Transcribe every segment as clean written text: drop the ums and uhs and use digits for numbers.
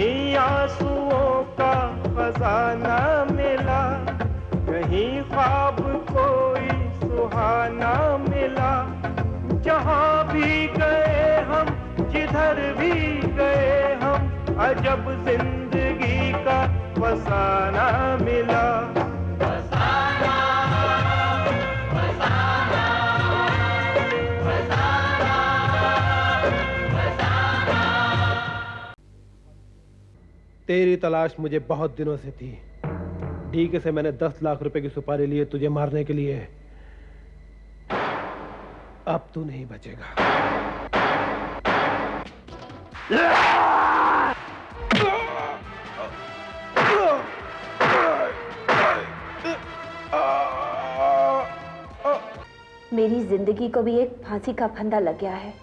कहीं आंसुओं का खजाना मिला, कहीं ख्वाब कोई सुहाना मिला। जहां भी गए हम, जिधर भी गए हम, अजब जिंदगी का फसाना मिला। फसाना, फसाना, फसाना, फसाना। तेरी तलाश मुझे बहुत दिनों से थी। डीके से मैंने 10 लाख रुपए की सुपारी ली है तुझे मारने के लिए। अब तू नहीं बचेगा। मेरी जिंदगी को भी एक फांसी का फंदा लग गया है।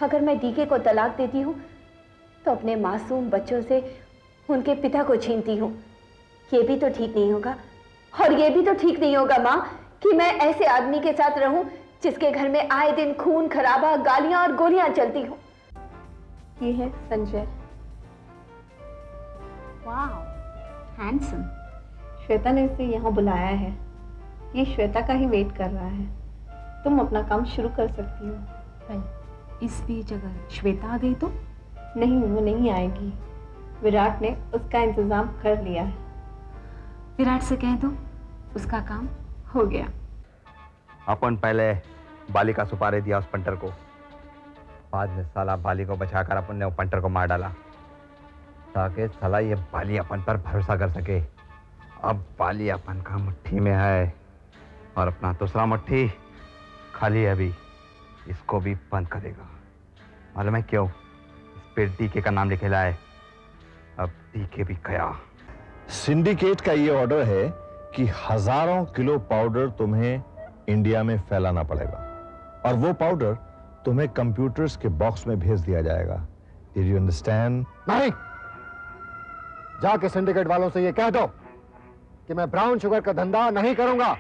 अगर मैं डीके को तलाक देती हूँ तो अपने मासूम बच्चों से उनके पिता को छीनती हूँ। ये भी तो ठीक नहीं होगा। और ये भी तो ठीक नहीं होगा माँ कि मैं ऐसे आदमी के साथ रहूं जिसके घर में आए दिन खून खराबा, गालियां और गोलियां चलती हों। ये है संजय। वाह, हैंडसम। श्वेता ने इसे यहाँ बुलाया है। ये श्वेता का ही वेट कर रहा है। तुम अपना काम शुरू कर सकती हो। इस बीच अगर श्वेता आ गई तो? नहीं, वो नहीं आएगी। विराट ने उसका इंतजाम कर लिया है। विराट से कह दो उसका काम हो गया। अपन पहले बाली का सुपारी दिया उस पंटर को, बाद में साला बाली को बचाकर अपन ने उस पंटर को मार डाला ताकि साला ये बाली अपन पर भरोसा कर सके। अब बाली अपन का मुट्ठी में है और अपना दूसरा मुट्ठी खाली है। अभी इसको भी बंद करेगा। मालूम है क्यों? इस पे डीके का नाम लिखेला है। अब डीके भी गया। सिंडिकेट का ये ऑर्डर है कि हजारों किलो पाउडर तुम्हें इंडिया में फैलाना पड़ेगा और वो पाउडर तुम्हें कंप्यूटर्स के बॉक्स में भेज दिया जाएगा। Did you understand? नहीं, जाके सिंडिकेट वालों से ये कह दो कि मैं ब्राउन शुगर का धंधा नहीं करूंगा।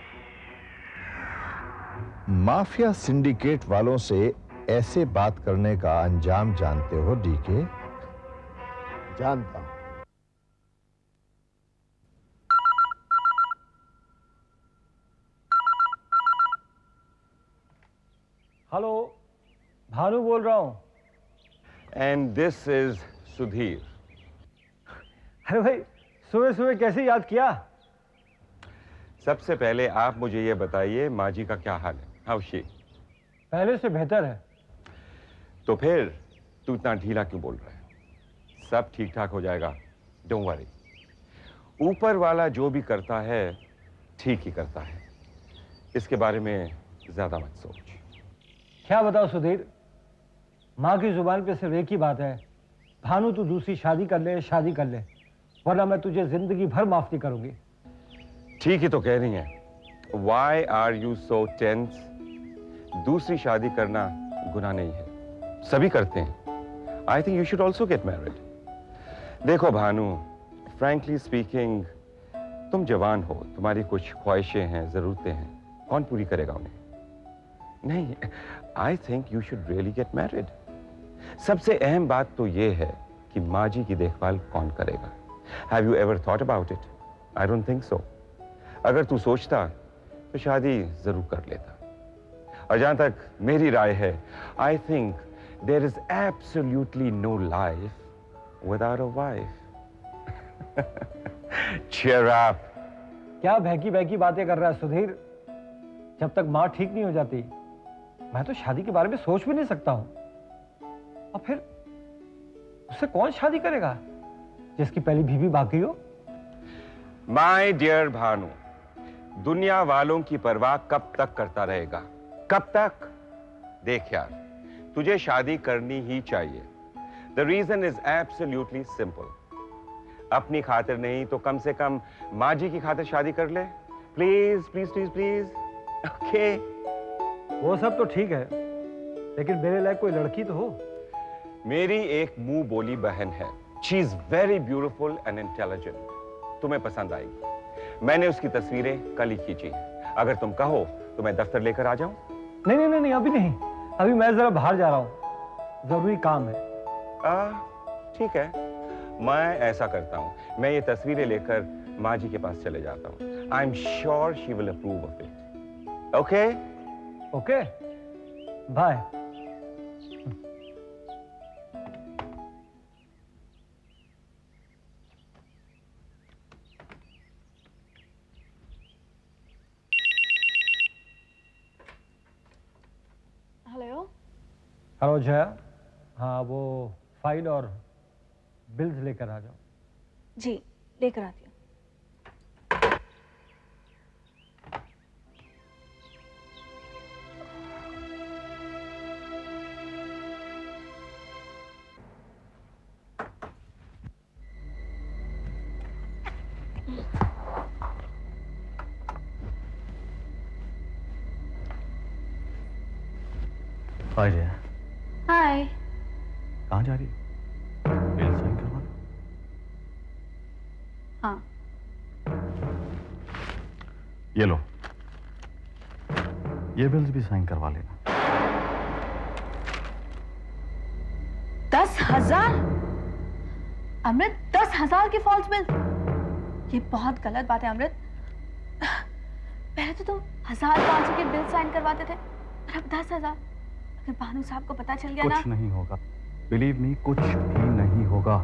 माफिया सिंडिकेट वालों से ऐसे बात करने का अंजाम जानते हो डीके? जानता हूं। हेलो, भानु बोल रहा हूं। And this is Sudhir. अरे भाई, सुबह सुबह कैसे याद किया? सबसे पहले आप मुझे ये बताइए माँ जी का क्या हाल है? How she? पहले से बेहतर है। तो फिर तू इतना ढीला क्यों बोल रहा है? सब ठीक ठाक हो जाएगा, डोंट वरी। ऊपर वाला जो भी करता है ठीक ही करता है, इसके बारे में ज्यादा मत सोच। क्या बताओ सुधीर, माँ की जुबान पे सिर्फ एक ही बात है, भानु तू दूसरी शादी कर ले, शादी कर ले, वरना मैं तुझे जिंदगी भर माफ नहीं करूंगी। ठीक ही तो कह रही हैं। Why are you so tense? दूसरी शादी करना गुनाह नहीं है, सभी करते हैं। I think you should also get married. देखो भानु, frankly speaking, तुम जवान हो, तुम्हारी कुछ ख्वाहिशें हैं, जरूरतें हैं, कौन पूरी करेगा उन्हें? नहीं, I think you should really get married. सबसे अहम बात तो ये है कि माँ जी की देखभाल कौन करेगा? Have you ever thought about it? I don't think so. अगर तू सोचता तो शादी जरूर कर लेता। और जहां तक मेरी राय है, I think there is absolutely no life without a wife. Cheer up. क्या बहकी बहकी बातें कर रहा है सुधीर? जब तक माँ ठीक नहीं हो जाती मैं तो शादी के बारे में सोच भी नहीं सकता हूं। और फिर उससे कौन शादी करेगा जिसकी पहली बीवी भाग गई हो? My dear भानु, दुनिया वालों की परवाह कब तक करता रहेगा? कब तक? देख यार, तुझे शादी करनी ही चाहिए। The reason is absolutely simple. अपनी खातिर नहीं तो कम से कम माँ जी की खातिर शादी कर ले। Please please please please. Okay? वो सब तो ठीक है, लेकिन मेरे लायक कोई लड़की तो हो। मेरी एक मुंह बोली बहन है। She is very beautiful and intelligent. तुम्हें पसंद आएगी। मैंने उसकी तस्वीरें कल ही खींची। अगर तुम कहो तो मैं दफ्तर लेकर आ जाऊं? नहीं नहीं नहीं, अभी नहीं, अभी मैं जरा बाहर जा रहा हूं, जरूरी काम है। ठीक है, मैं ऐसा करता हूँ, मैं ये तस्वीरें लेकर माँ जी के पास चले जाता हूँ। I am sure she will approve of it. Okay? Okay, bye. Hello. Hello Jaya, हाँ वो फाइल और बिल्स लेकर आ जाओ। जी, लेकर आती हूँ। हाय जया। हाय। कहाँ जा रही है? बिल साइन करवाना? हाँ। ये लो, ये बिल्स भी साइन करवा लेना। 10,000? अमृत, 10,000 की फॉल्स बिल? ये बहुत गलत बात है अमृत। पहले तो तुम 1,500 के बिल साइन करवाते थे और अब 10,000। अगर भानु साहब को पता चल गया ना। कुछ नहीं होगा, बिलीव मी, कुछ भी नहीं होगा।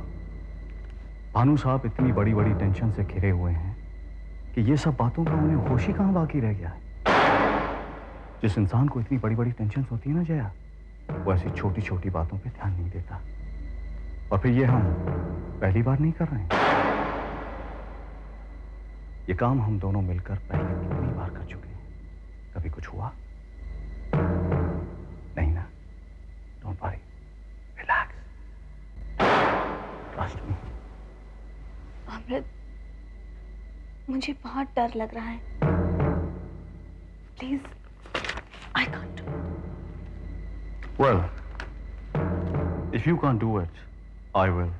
भानु साहब इतनी बड़ी बड़ी टेंशन से घिरे हुए हैं कि ये सब बातों का उन्हें होश ही कहाँ बाकी रह गया है। जिस इंसान को इतनी बड़ी बड़ी टेंशन होती है ना जया, वो ऐसी छोटी छोटी बातों पे ध्यान नहीं देता। और फिर ये हम पहली बार नहीं कर रहे हैं, ये काम हम दोनों मिलकर पहले कितनी बार कर चुके हैं। कभी कुछ हुआ नहीं ना? Don't worry, relax, trust me. Amrit, मुझे बहुत डर लग रहा है। Please, I can't. Well, if you can't do it, I will.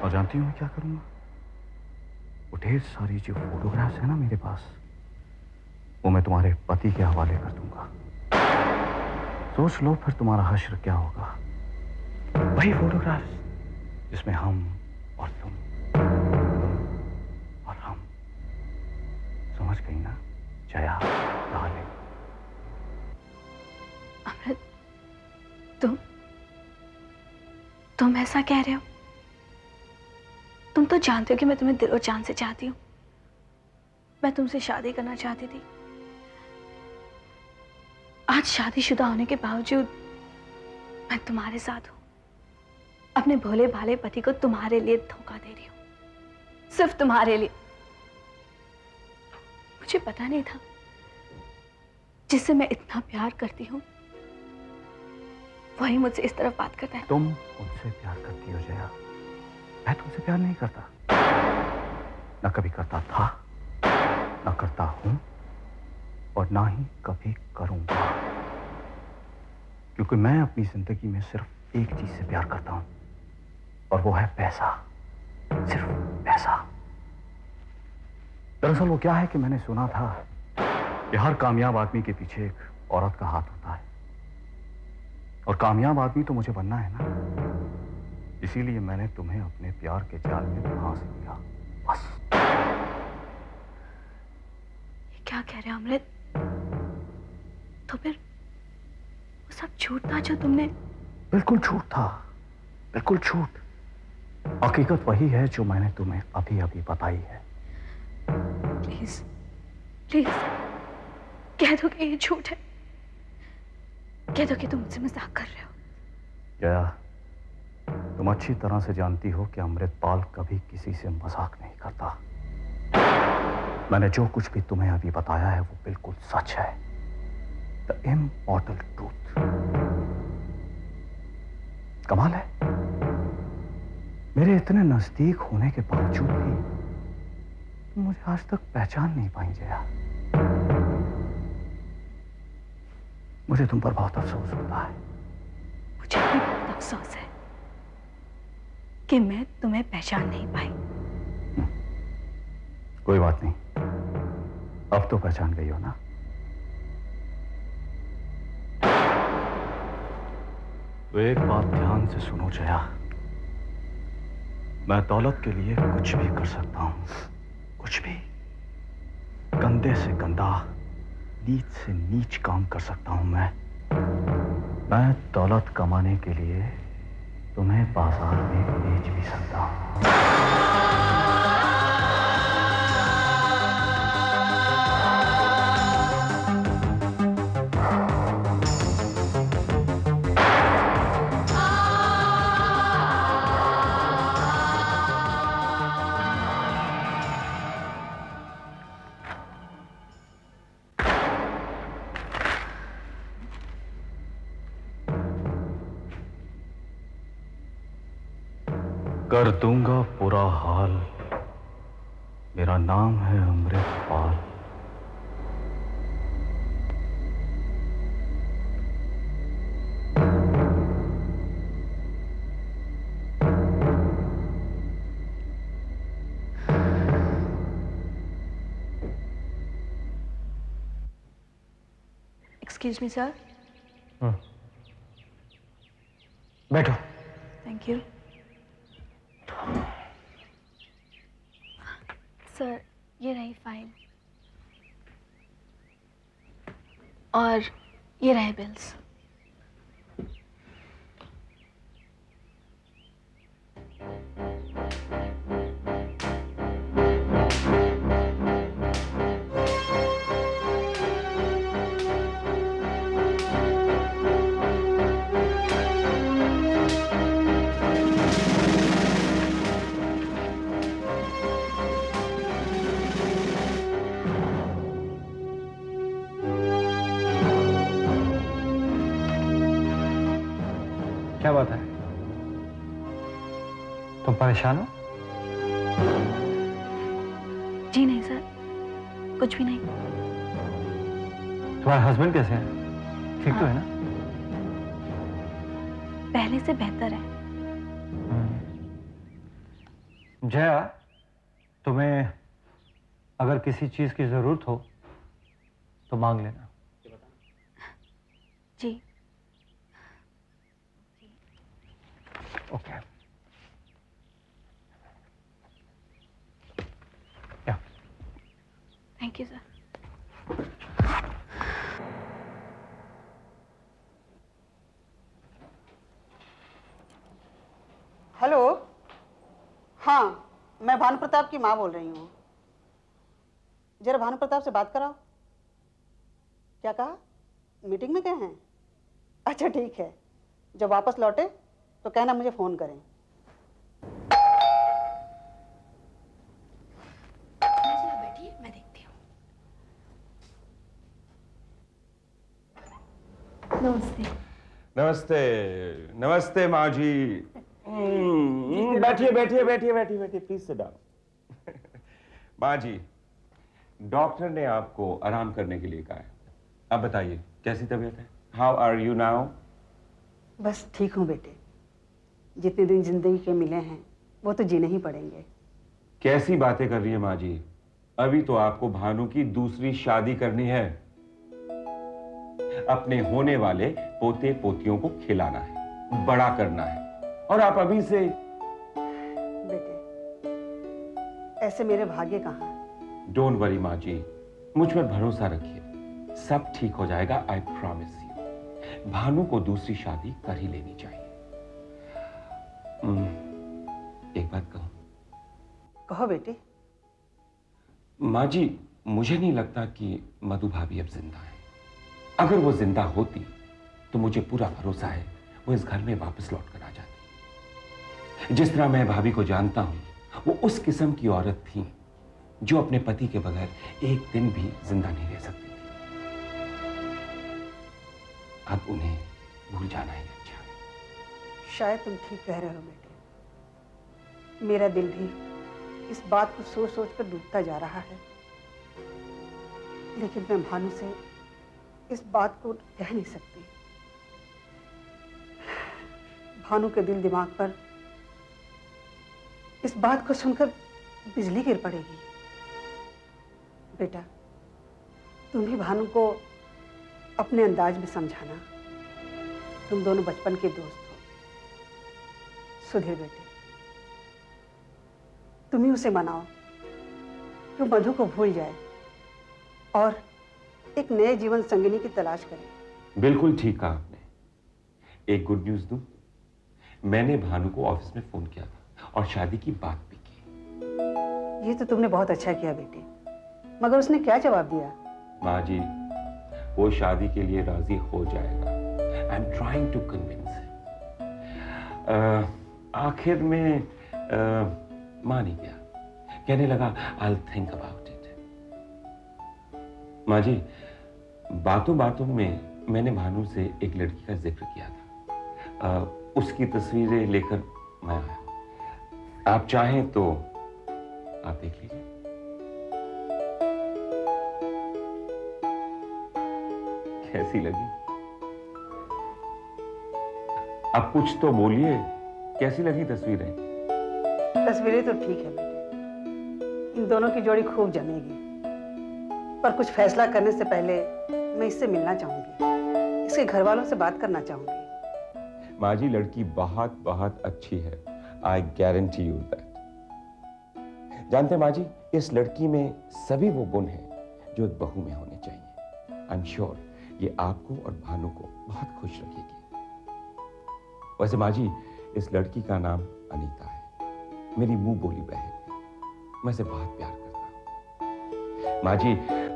और जानती हूँ मैं क्या करूँगा? वो ढेर सारी जो फोटोग्राफ्स है ना मेरे पास, वो मैं तुम्हारे पति के हवाले कर दूंगा। सोच लो फिर तुम्हारा हश्र क्या होगा। वही फोटोग्राफ्स जिसमें हम और तुम और हम, समझ गई ना जया डार्लिंग? अमृत, तुम ऐसा कह रहे हो? तुम तो जानते हो कि मैं तुम्हें दिलो जान से चाहती हूँ। मैं तुमसे शादी करना चाहती थी। आज शादीशुदा होने के बावजूद मैं तुम्हारे साथ हूं। अपने भोले भाले पति को तुम्हारे लिए धोखा दे रही हूं, सिर्फ तुम्हारे लिए। मुझे पता नहीं था जिससे मैं इतना प्यार करती हूं वही मुझसे इस तरफ बात करता है। तुम मुझसे प्यार करती हो जया, मैं तुमसे प्यार नहीं करता। ना कभी करता था, ना करता हूं, और ना ही कभी करूंगा। क्योंकि मैं अपनी जिंदगी में सिर्फ एक चीज से प्यार करता हूं, और वो है पैसा, सिर्फ पैसा। दरअसल वो क्या है कि मैंने सुना था कि हर कामयाब आदमी के पीछे एक औरत का हाथ होता है, और कामयाब आदमी तो मुझे बनना है ना। इसीलिए मैंने तुम्हें अपने प्यार के जाल में फांस लिया, बस। ये क्या कह रहे हो अमृत? तो फिर वो सब झूठ था जो तुमने? बिल्कुल झूठ था, बिल्कुल झूठ। हकीकत वही है जो मैंने तुम्हें अभी अभी बताई है। प्लीज, प्लीज कह दो कि ये झूठ है। कह दो कि तुम मुझसे मजाक कर रहे हो। जया, तुम अच्छी तरह से जानती हो कि अमृतपाल कभी किसी से मजाक नहीं करता। मैंने जो कुछ भी तुम्हें अभी बताया है वो बिल्कुल सच है। The immortal truth. कमाल है, मेरे इतने नजदीक होने के बावजूद भी तुम मुझे आज तक पहचान नहीं पाई जया। मुझे तुम पर बहुत अफसोस होता है। मुझे भी बहुत अफसोस है कि मैं तुम्हें पहचान नहीं पाई। कोई बात नहीं, अब तो पहचान गई हो ना। तो एक बात ध्यान से सुनो जया, मैं दौलत के लिए कुछ भी कर सकता हूं, कुछ भी। गंदे से गंदा, नीच से नीच काम कर सकता हूं मैं दौलत कमाने के लिए तुम्हें बाजार में बेच भी सकता हूं। कर दूंगा पूरा हाल, मेरा नाम है अमृतपाल। Excuse me sir. बैठो। Thank you sir. ये रही फाइल और ये रहे बिल्स। क्या बात है? तुम परेशान हो? जी नहीं सर, कुछ भी नहीं। तुम्हारे हस्बैंड कैसे हैं? ठीक तो है ना? पहले से बेहतर है। जया, तुम्हें अगर किसी चीज की जरूरत हो तो मांग लेना। जी। Okay. Thank you sir. Hello, हाँ मैं भानु प्रताप की माँ बोल रही हूँ। जरा भानु प्रताप से बात कराओ। क्या कहा? मीटिंग में गए हैं? अच्छा ठीक है, जब वापस लौटे तो कहना मुझे फोन करें। बैठिए, मैं देखती हूँ। नमस्ते। नमस्ते। नमस्ते माँ जी। बैठिए बैठिए बैठिए बैठिए बैठिए, प्लीज सिट डाउन। माँ जी, डॉक्टर ने आपको आराम करने के लिए कहा है। अब बताइए कैसी तबीयत है? How are you now? बस ठीक हूँ बेटे, जितने दिन जिंदगी के मिले हैं वो तो जीने ही पड़ेंगे। कैसी बातें कर रही है माँ जी? अभी तो आपको भानु की दूसरी शादी करनी है, अपने होने वाले पोते पोतियों को खिलाना है, बड़ा करना है, और आप अभी से। बेटे ऐसे मेरे भाग्य कहाँ? डोंट वरी माँ जी, मुझ पर भरोसा रखिए, सब ठीक हो जाएगा, आई प्रॉमिस यू। भानु को दूसरी शादी कर ही लेनी चाहिए। एक बात कहूं? कहो बेटे। माँ जी, मुझे नहीं लगता कि मधु भाभी अब जिंदा है। अगर वो जिंदा होती तो मुझे पूरा भरोसा है वो इस घर में वापस लौट कर आ जाती। जिस तरह मैं भाभी को जानता हूं, वो उस किस्म की औरत थी जो अपने पति के बगैर एक दिन भी जिंदा नहीं रह सकती थी। अब उन्हें भूल जाना ही अच्छा है। शायद तुम ठीक कह रहे हो बेटे, मेरा दिल भी इस बात को सोच सोच कर डूबता जा रहा है, लेकिन मैं भानु से इस बात को कह नहीं सकती। भानु के दिल दिमाग पर इस बात को सुनकर बिजली गिर पड़ेगी। बेटा तुम भी भानु को अपने अंदाज में समझाना, तुम दोनों बचपन के दोस्त हो। सुधीर बेटे, तुम ही उसे मनाओ कि मधु को भूल जाए और एक नए जीवन संगिनी की तलाश करे। बिल्कुल ठीक कहा आपने। एक गुड न्यूज दूं, मैंने भानु को ऑफिस में फोन किया था और शादी की बात भी की। ये तो तुमने बहुत अच्छा किया बेटी, मगर उसने क्या जवाब दिया? माँ जी, वो शादी के लिए राजी हो जाएगा। I am trying to convince. आखिर में मान ही गया, कहने लगा आई थिंक अबाउट इट। माँ जी, बातों बातों में मैंने भानु से एक लड़की का जिक्र किया था। उसकी तस्वीरें लेकर मैं आया। आप चाहें तो आप देख लीजिए। कैसी लगी? अब कुछ तो बोलिए, कैसी लगी तस्वीरें? तस्वीरें तो ठीक है बेटे, इन दोनों की जोड़ी खूब जमेगी, पर कुछ फैसला करने से पहले मैं इससे मिलना चाहूंगी, इसके घर वालों से बात करना चाहूंगी। माँ जी, लड़की बहुत बहुत अच्छी है। I guarantee you that. जानते माँ जी, इस लड़की में सभी वो गुण हैं जो एक बहू में होने चाहिए। आई एम श्योर ये आपको और भानु को बहुत खुश रखेगी। वैसे माँ जी, इस लड़की का नाम अनीता है, मेरी मुंह बोली बहन है। मैं इसे बहुत प्यार करता हूं। माँ जी,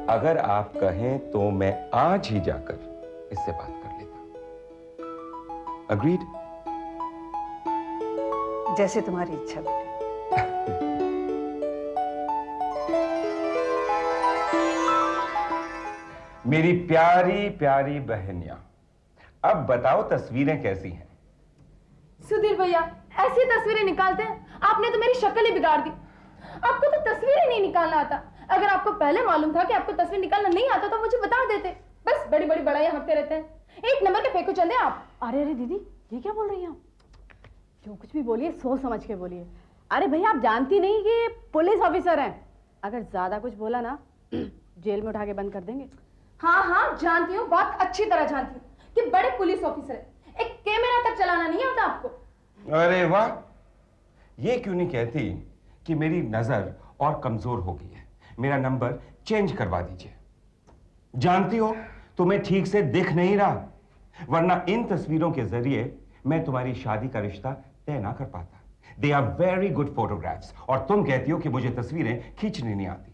अगर आप कहें तो मैं आज ही जाकर इससे बात कर लेता हूं। अग्रीड? जैसे तुम्हारी इच्छा बेटे। मेरी प्यारी प्यारी बहनियां, अब बताओ तस्वीरें कैसी हैं? सुधीर भैया, ऐसी तस्वीरें निकालते हैं? आपने तो मेरी शक्ल ही बिगाड़ दी। आपको तो तस्वीरें नहीं निकालना आता। अगर आपको पहले मालूम था कि आपको तस्वीर निकालना नहीं आता तो मुझे बता देते। बस बड़ी बड़ी बड़ाइयां हकते रहते हैं। एक नंबर के फेंको चंदे आप। अरे अरे दीदी, ये क्या बोल रही हैं आप? जो कुछ भी बोलिए सोच समझ के बोलिए। अरे भैया, आप जानती नहीं कि पुलिस ऑफिसर हैं। अगर ज्यादा कुछ बोला ना जेल में उठा के बंद कर देंगे। हाँ हाँ जानती हूँ, बहुत अच्छी तरह जानती हूँ कि बड़े पुलिस ऑफिसर है। एक कैमरा तक चलाना नहीं आता आपको। अरे वाह, ये क्यों नहीं कहती कि मेरी नजर और कमजोर हो गई है, मेरा नंबर चेंज करवा दीजिए। जानती हो, तुम्हें ठीक से दिख नहीं रहा, वरना इन तस्वीरों के जरिए मैं तुम्हारी शादी का रिश्ता तय ना कर पाता। They are very good photographs, और तुम कहती हो कि मुझे तस्वीरें खींचनी नहीं आती।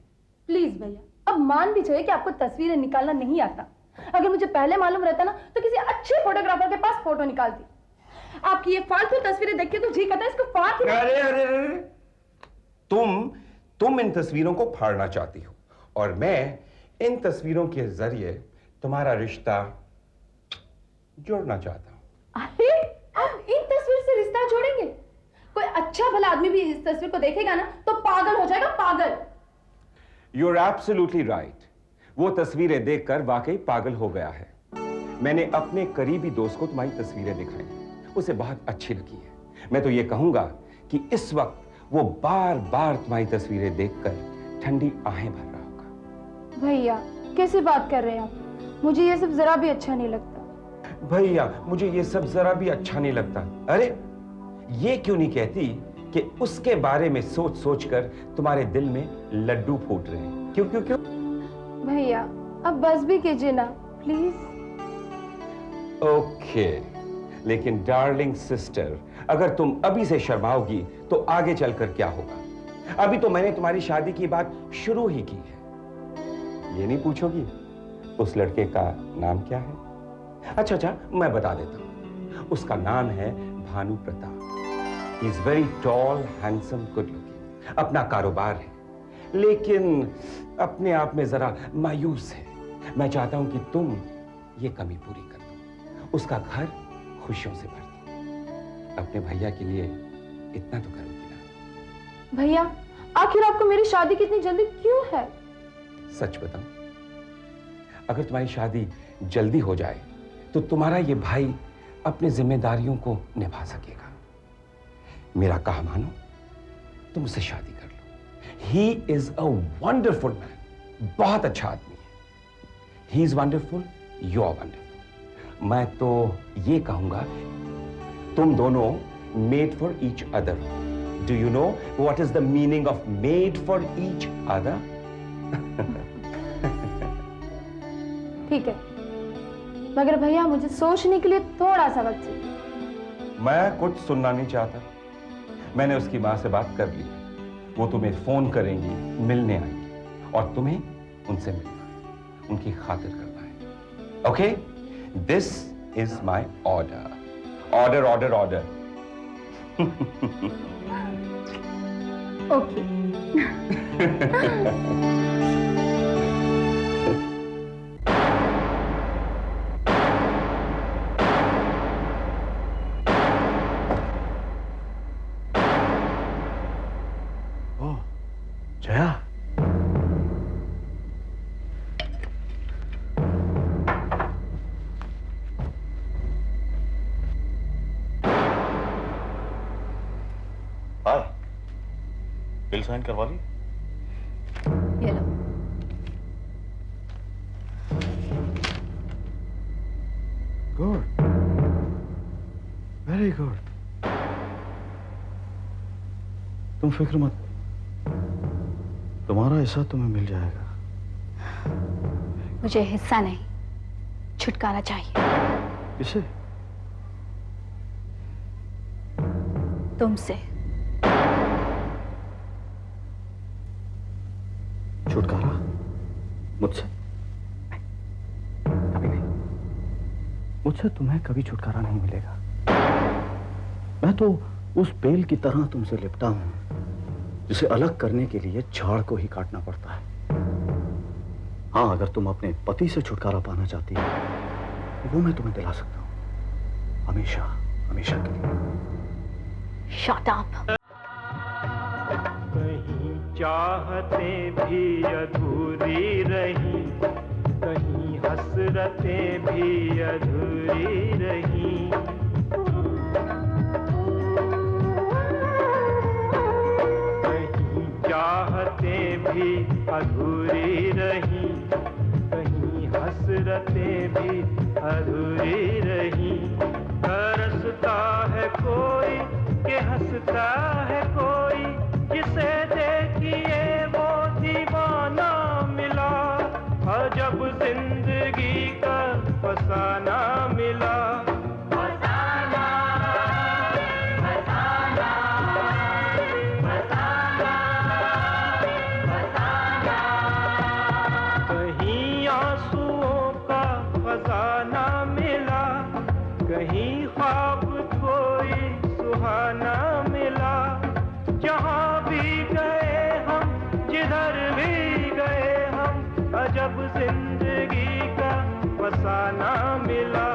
प्लीज भैया, अब मान भी चाहिए कि आपको तस्वीरें निकालना नहीं आता। अगर मुझे पहले मालूम रहता ना तो किसी अच्छे फोटोग्राफर के पास फोटो निकालती। आपकी ये फालतू तस्वीरें देख के तो जी कहता है इसको फाड़। अरे अरे अरे, तुम इन तस्वीरों को फाड़ना चाहती हो और मैं इन तस्वीरों के जरिए तुम्हारा रिश्ता जोड़ना चाहता हूं। अरे, आप इन तस्वीर से रिश्ता जोड़ेंगे? कोई अच्छा भला आदमी भी इस तस्वीर को देखेगा ना तो पागल हो जाएगा, पागल। You are absolutely right. वो तस्वीरें देखकर वाकई पागल हो गया है। मैंने अपने करीबी दोस्त को तुम्हारी तस्वीरें दिखाई, उसे बहुत अच्छी लगी है। मैं तो ये कहूंगा कि इस वक्त वो बार बार तुम्हारी तस्वीरें देखकर ठंडी आहें भर रहा होगा। भैया, कैसी बात कर रहे हैं आप? मुझे ये सब जरा भी अच्छा नहीं लगता। भैया, मुझे ये सब जरा भी अच्छा नहीं लगता। अरे, ये क्यों नहीं कहती कि उसके बारे में सोच सोचकर तुम्हारे दिल में लड्डू फूट रहे हैं? क्यों क्यों क्यों? भैया, अब बस भी कीजिए ना प्लीज। ओके, लेकिन डार्लिंग सिस्टर, अगर तुम अभी से शर्माओगी तो आगे चलकर क्या होगा? अभी तो मैंने तुम्हारी शादी की बात शुरू ही की है। ये नहीं पूछोगी उस लड़के का नाम क्या है? अच्छा, मैं बता देता हूं। उसका नाम है Bhanu Pratap. He is very tall, handsome, good looking. अपना कारोबार है, लेकिन अपने आप में जरा मायूस है। मैं चाहता हूं कि तुम ये कमी पूरी कर दो, उसका घर खुशियों से भर दो। अपने भैया के लिए इतना तो करोगी ना? भैया, आखिर आपको मेरी शादी की इतनी जल्दी क्यों है? सच बताऊं, अगर तुम्हारी शादी जल्दी हो जाए तो तुम्हारा ये भाई अपनी जिम्मेदारियों को निभा सकेगा। मेरा कहा मानो, तुम उससे शादी कर लो। He is a wonderful man, बहुत अच्छा आदमी है। He is wonderful, you are wonderful. मैं तो ये कहूंगा, तुम दोनों made for each other, Do you know what is the meaning of made for each other? ठीक है, मगर भैया मुझे सोचने के लिए थोड़ा सा वक्त चाहिए। मैं कुछ सुनना नहीं चाहता। मैंने उसकी माँ से बात कर ली, वो तुम्हें फोन करेंगी, मिलने आएंगी और तुम्हें उनसे मिलना है, उनकी खातिर करना है। Okay, this is my order. Order order order. Okay. Jaya, hi, bill sign करवा ली? ये लो। Good, very good. तुम फिक्र मत, तुम्हारा हिस्सा तुम्हें मिल जाएगा। मुझे हिस्सा नहीं, छुटकारा चाहिए। किसे? तुमसे। छुटकारा? मुझसे? कभी नहीं। मुझसे तुम्हें कभी छुटकारा नहीं मिलेगा। मैं तो उस बेल की तरह तुमसे लिपटा हूं जिसे अलग करने के लिए झाड़ को ही काटना पड़ता है। हाँ, अगर तुम अपने पति से छुटकारा पाना चाहती हो तो वो मैं तुम्हें दिला सकता हूं, हमेशा हमेशा के लिए। Shut up. कहीं चाहते भी अधूरी रही, कहीं हसरतें भी अधूरी रही। चाहते भी अधूरी रही, कहीं हसरतें भी अधूरी रही। तरसता है कोई कि हंसता है कोई, जिसे देखिए वो दीवाना मिला। और जब जिंदगी का फसाना मिला, कहीं ख्वाब कोई सुहाना मिला। जहाँ भी गए हम, जिधर भी गए हम, अजब जिंदगी का फसाना मिला।